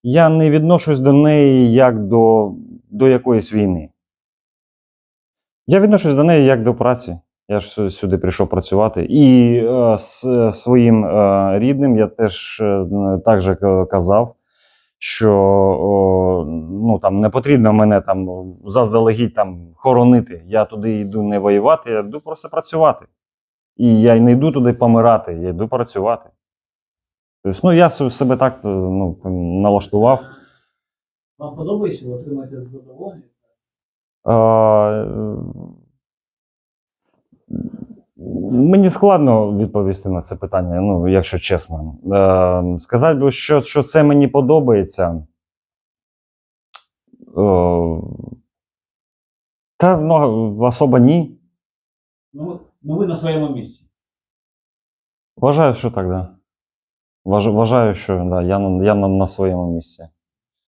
я не відношусь до неї як до якоїсь війни. Я відношусь до неї як до праці. Я ж сюди прийшов працювати. І своїм рідним я теж так же казав, що ну, там, не потрібно мене там заздалегідь там хоронити. Я туди йду не воювати, я йду просто працювати. І я не йду туди помирати, я йду працювати. Тобто, ну, я себе так ну, налаштував. Вам подобається, ви отримаєте задоволення? Мені складно відповісти на це питання, ну, якщо чесно. Сказати би, що це мені подобається. Та ну, особо ні. Ну ви на своєму місці. Вважаю, що так, да. Вважаю, що да, я на своєму місці.